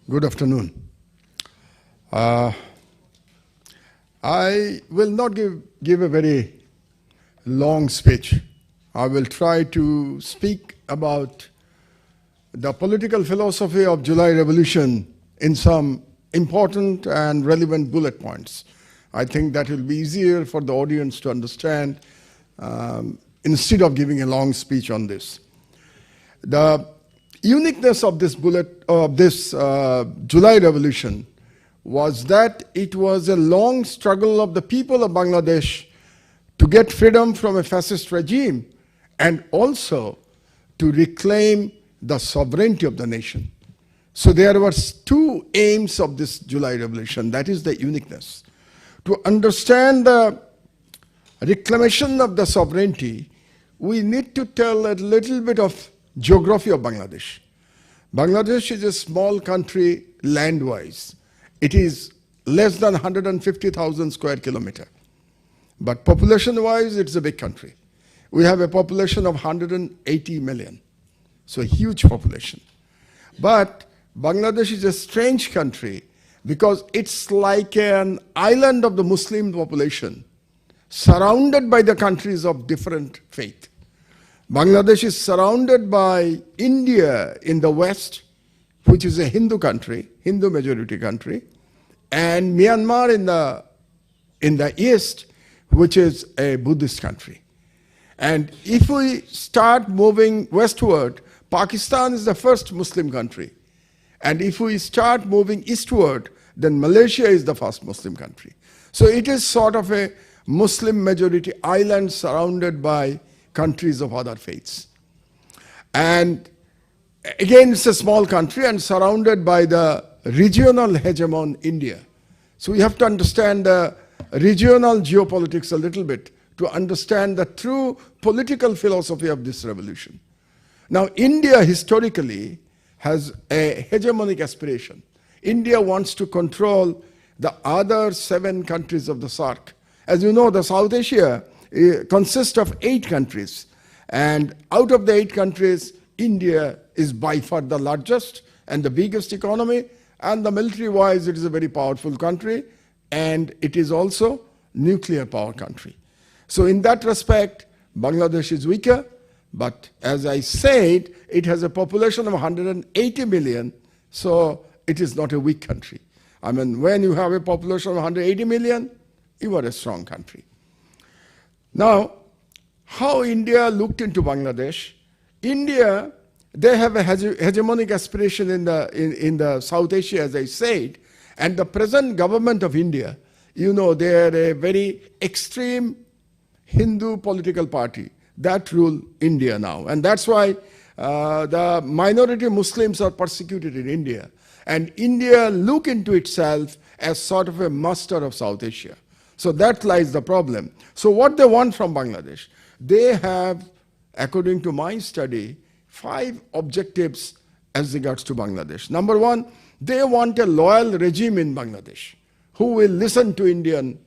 Good afternoon. I will not give a very long speech. I will try to speak about the political philosophy of July Revolution in some important and relevant bullet points. I think that will be easier for the audience to understand instead of giving a long speech on this. The uniqueness of this July Revolution was that it was a long struggle of the people of Bangladesh to get freedom from a fascist regime and also to reclaim the sovereignty of the nation. So there were two aims of this July Revolution. That is the uniqueness. To understand the reclamation of the sovereignty, we need to tell a little bit of geography of Bangladesh. Bangladesh is a small country land-wise. It is less than 150,000 square kilometers. But population-wise, it's a big country. We have a population of 180 million. So a huge population. But Bangladesh is a strange country because it's like an island of the Muslim population surrounded by the countries of different faith. Bangladesh is surrounded by India in the west, which is a Hindu country, Hindu majority country, and Myanmar in the east, which is a Buddhist country. And if we start moving westward, Pakistan is the first Muslim country. And if we start moving eastward, then Malaysia is the first Muslim country. So it is sort of a Muslim majority island surrounded by countries of other faiths. And again, it's a small country and surrounded by the regional hegemon India. So we have to understand the regional geopolitics a little bit to understand the true political philosophy of this revolution. Now, India historically has a hegemonic aspiration. India wants to control the other 7 countries of the SAARC. As you know, the South Asia consists of 8 countries. And out of the 8 countries, India is by far the largest and the biggest economy. And the military-wise, it is a very powerful country. And it is also nuclear power country. So in that respect, Bangladesh is weaker. But as I said, it has a population of 180 million. So it is not a weak country. I mean, when you have a population of 180 million, you are a strong country. Now, how India looked into Bangladesh? India, they have a hegemonic aspiration in the South Asia, as I said, and the present government of India, you know, they are a very extreme Hindu political party that rule India now. And that's why the minority Muslims are persecuted in India. And India look into itself as sort of a master of South Asia. So that lies the problem. So what they want from Bangladesh? They have, according to my study, 5 objectives as regards to Bangladesh. Number 1, they want a loyal regime in Bangladesh who will listen to Indian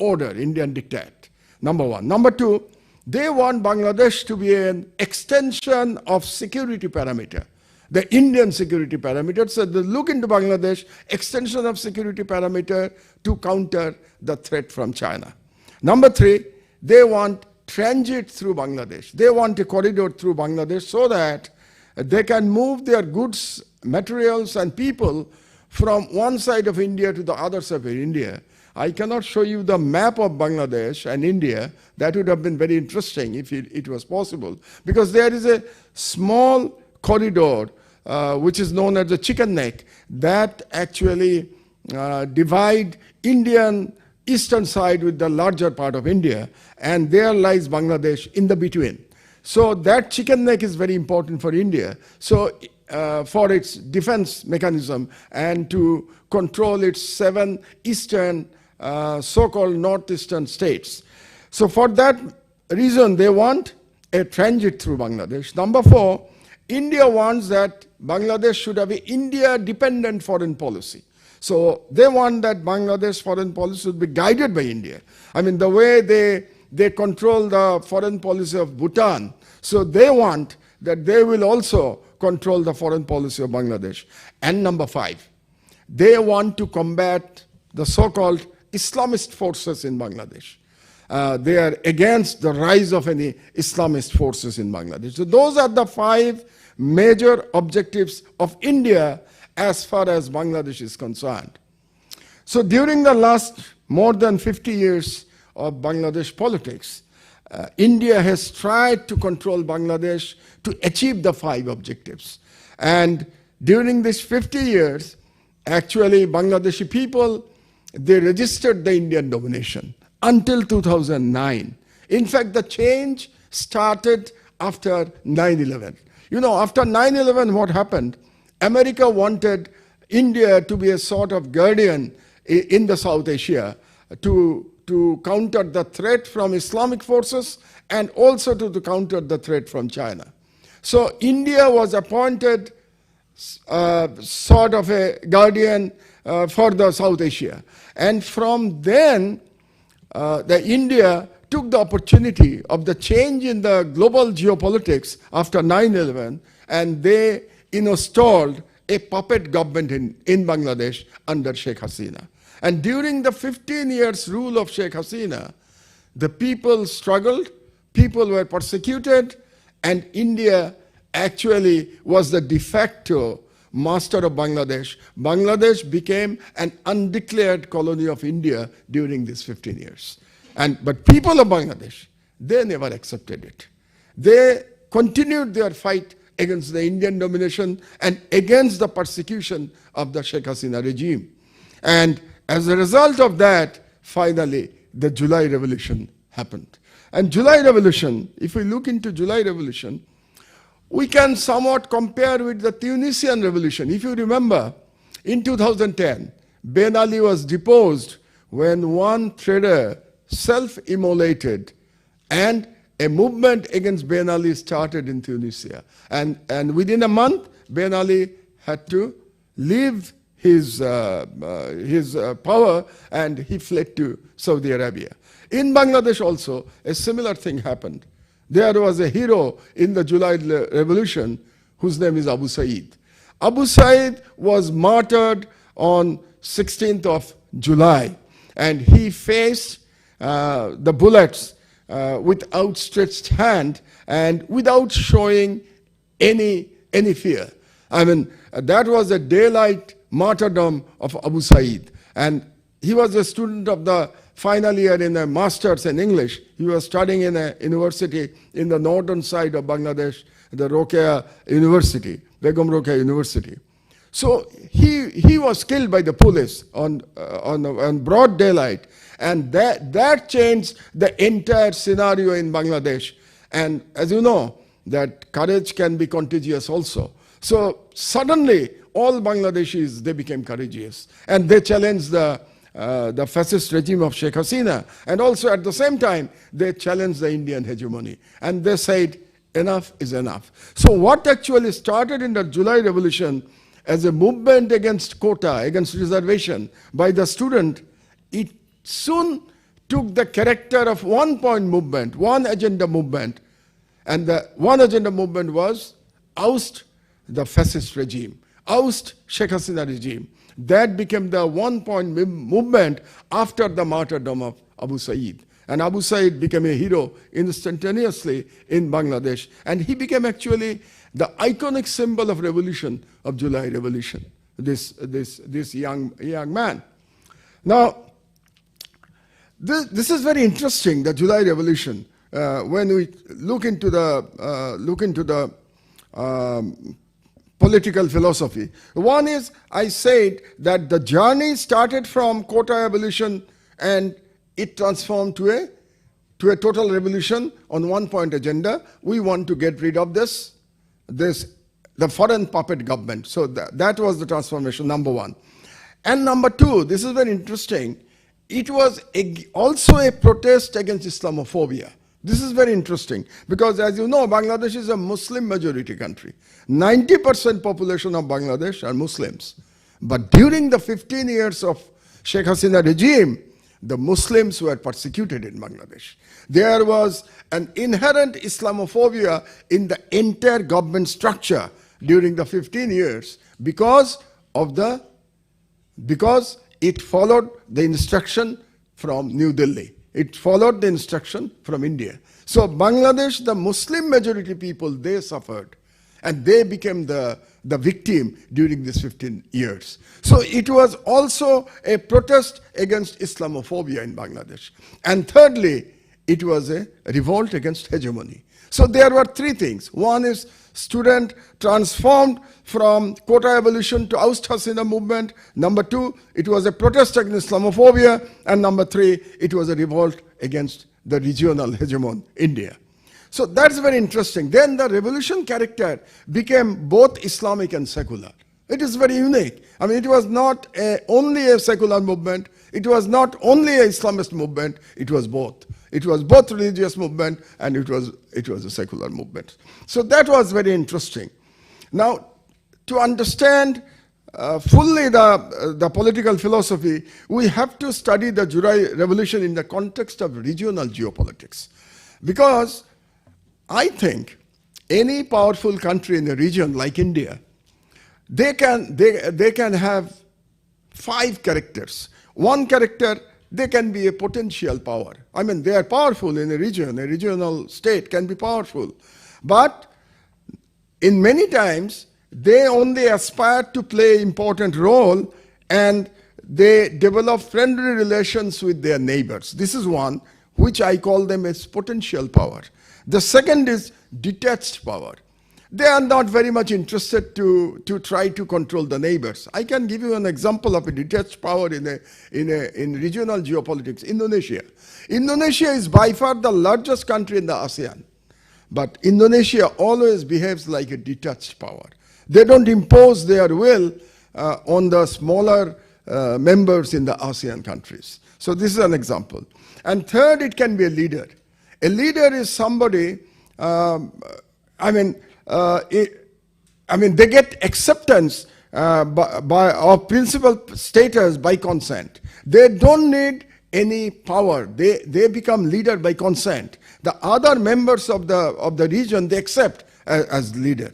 order, Indian diktat. Number 1. Number 2, they want Bangladesh to be an extension of security parameter. The Indian security parameter, so they look into Bangladesh, extension of security parameter to counter the threat from China. Number 3, they want transit through Bangladesh. They want a corridor through Bangladesh so that they can move their goods, materials, and people from one side of India to the other side of India. I cannot show you the map of Bangladesh and India. That would have been very interesting if it was possible. Because there is a small corridor which is known as the chicken neck, that actually divide Indian eastern side with the larger part of India, and there lies Bangladesh in the between. So that chicken neck is very important for India. So for its defense mechanism and to control its 7 eastern, so-called northeastern states. So for that reason, they want a transit through Bangladesh. Number 4, India wants that Bangladesh should have an India-dependent foreign policy. So they want that Bangladesh foreign policy should be guided by India. I mean, the way they control the foreign policy of Bhutan, so they want that they will also control the foreign policy of Bangladesh. And number 5, they want to combat the so-called Islamist forces in Bangladesh. They are against the rise of any Islamist forces in Bangladesh. So those are the 5 major objectives of India as far as Bangladesh is concerned. So during the last more than 50 years of Bangladesh politics, India has tried to control Bangladesh to achieve the 5 objectives. And during these 50 years, actually Bangladeshi people, they registered the Indian domination until 2009. In fact, the change started after 9/11. You know, after 9/11, what happened? America wanted India to be a sort of guardian in the South Asia to counter the threat from Islamic forces and also to counter the threat from China. So India was appointed sort of a guardian for the South Asia. And from then, India took the opportunity of the change in the global geopolitics after 9/11, and they installed a puppet government in Bangladesh under Sheikh Hasina. And during the 15 years rule of Sheikh Hasina, the people struggled, people were persecuted, and India actually was the de facto master of Bangladesh. Bangladesh became an undeclared colony of India during these 15 years. But people of Bangladesh, they never accepted it. They continued their fight against the Indian domination and against the persecution of the Sheikh Hasina regime. And as a result of that, finally, the July Revolution happened. And July Revolution, if we look into July Revolution, we can somewhat compare with the Tunisian Revolution. If you remember, in 2010, Ben Ali was deposed when one trader self-immolated, and a movement against Ben Ali started in Tunisia. And within a month, Ben Ali had to leave his power, and he fled to Saudi Arabia. In Bangladesh also, a similar thing happened. There was a hero in the July Revolution whose name is Abu Said. Abu Said was martyred on 16th of July, and he faced the bullets with outstretched hand and without showing any fear. I mean, that was a daylight martyrdom of Abu Said. And he was a student of the final year in a master's in English. He was studying in a university in the northern side of Bangladesh, the Rokeya University, Begum Rokeya University. So he was killed by the police on broad daylight. And that changed the entire scenario in Bangladesh. And as you know, that courage can be contagious also. So suddenly, all Bangladeshis, they became courageous. And they challenged the fascist regime of Sheikh Hasina. And also at the same time, they challenged the Indian hegemony. And they said, enough is enough. So what actually started in the July Revolution as a movement against quota, against reservation by the student, it soon took the character of one-point movement, one agenda movement. And the one agenda movement was oust the fascist regime, oust Sheikh Hasina regime. That became the one-point movement after the martyrdom of Abu Said. And Abu Said became a hero instantaneously in Bangladesh. And he became actually the iconic symbol of revolution, of July Revolution, this young man. Now, this is very interesting, the July Revolution. When we look into the political philosophy. One is, I said that the journey started from quota abolition and it transformed to a total revolution on one-point agenda. We want to get rid of the foreign puppet government. So that was the transformation, number one. And number two, this is very interesting, it was also a protest against Islamophobia. This is very interesting because, as you know, Bangladesh is a Muslim majority country. 90% population of Bangladesh are Muslims. But during the 15 years of Sheikh Hasina regime, the Muslims were persecuted in Bangladesh. There was an inherent Islamophobia in the entire government structure during the 15 years because of the because it followed the instruction from New Delhi. It followed the instruction from India. So Bangladesh, the Muslim majority people, they suffered and they became the victim during these 15 years. So it was also a protest against Islamophobia in Bangladesh. And thirdly, it was a revolt against hegemony. So there were three things. One is student transformed from quota abolition to oust Hasina movement. Number two, it was a protest against Islamophobia. And number three, it was a revolt against the regional hegemon, India. So that's very interesting. Then the revolution character became both Islamic and secular. It is very unique. I mean, it was not only a secular movement. It was not only an Islamist movement. It was both. It was both religious movement and it was a secular movement. So that was very interesting. Now, to understand fully the political philosophy, we have to study the July Revolution in the context of regional geopolitics. Because I think any powerful country in the region like India, they can have five characters. One character, they can be a potential power. I mean, they are powerful in a region. A regional state can be powerful. But in many times, they only aspire to play an important role and they develop friendly relations with their neighbors. This is one, which I call them as potential power. The second is detached power. They are not very much interested to try to control the neighbors. I can give you an example of a detached power in regional geopolitics, Indonesia. Indonesia is by far the largest country in the ASEAN. But Indonesia always behaves like a detached power. They don't impose their will on the smaller members in the ASEAN countries. So this is an example. And third, it can be a leader. A leader is somebody, they get acceptance of principal status by consent. They don't need any power. They become leader by consent. The other members of the region, they accept as leader.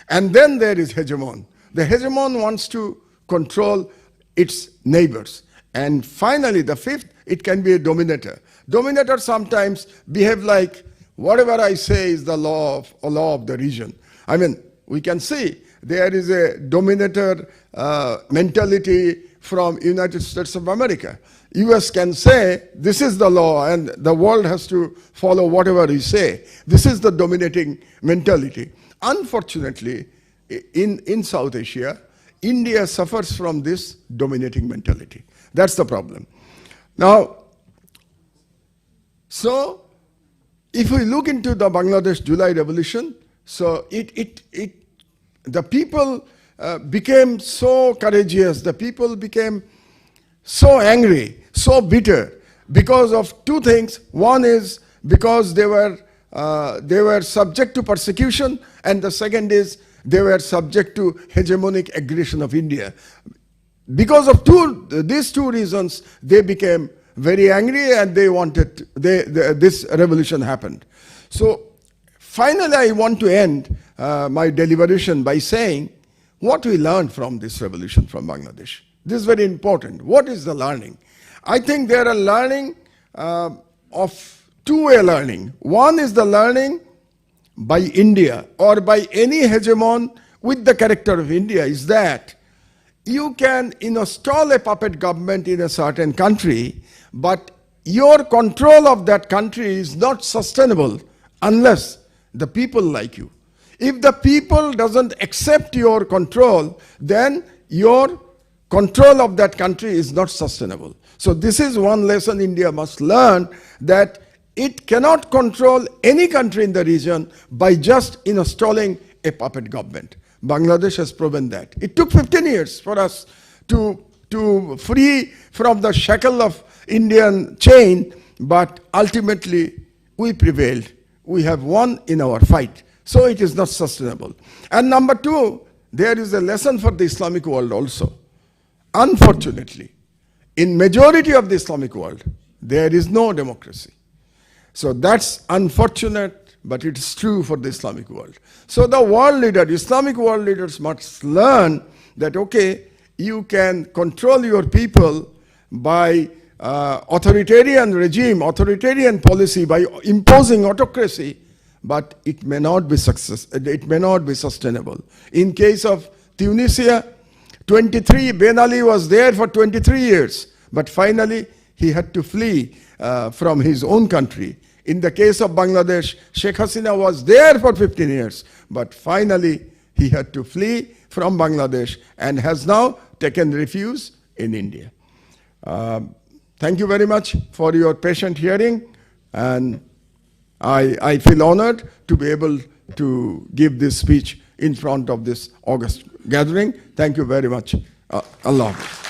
And then there is hegemon. The hegemon wants to control its neighbors. And finally, the fifth, it can be a dominator. Dominator sometimes behave like whatever I say is the law of the region. I mean, we can see there is a dominator mentality from United States of America. US can say, this is the law and the world has to follow whatever we say. This is the dominating mentality. Unfortunately, in South Asia, India suffers from this dominating mentality. That's the problem. Now, so if we look into the Bangladesh July Revolution, so the people became so courageous, the people became so angry, so bitter because of two things. One is because they were subject to persecution, and the second is they were subject to hegemonic aggression of India. Because of these two reasons, they became very angry and they wanted, this revolution happened. So finally, I want to end my deliberation by saying what we learned from this revolution from Bangladesh. This is very important. What is the learning? I think there are learning of two-way learning. One is the learning by India or by any hegemon with the character of India is that you can install a puppet government in a certain country, but your control of that country is not sustainable unless the people like you. If the people doesn't accept your control, then your control of that country is not sustainable. So this is one lesson India must learn, that it cannot control any country in the region by just installing a puppet government. Bangladesh has proven that. It took 15 years for us to free from the shackle of Indian chain, but ultimately we prevailed. We have won in our fight. So it is not sustainable. And number two, there is a lesson for the Islamic world also. Unfortunately, in majority of the Islamic world, there is no democracy. So that's unfortunate, but it's true for the Islamic world. So the world leader, Islamic world leaders must learn that, okay, you can control your people by authoritarian regime, authoritarian policy, by imposing autocracy, but it may not be it may not be sustainable. In case of Tunisia, Ben Ali was there for 23 years, but finally he had to flee from his own country. In the case of Bangladesh, Sheikh Hasina was there for 15 years, but finally he had to flee from Bangladesh and has now taken refuge in India. Thank you very much for your patient hearing, and I feel honored to be able to give this speech in front of this August gathering. Thank you very much. Allah Hafiz.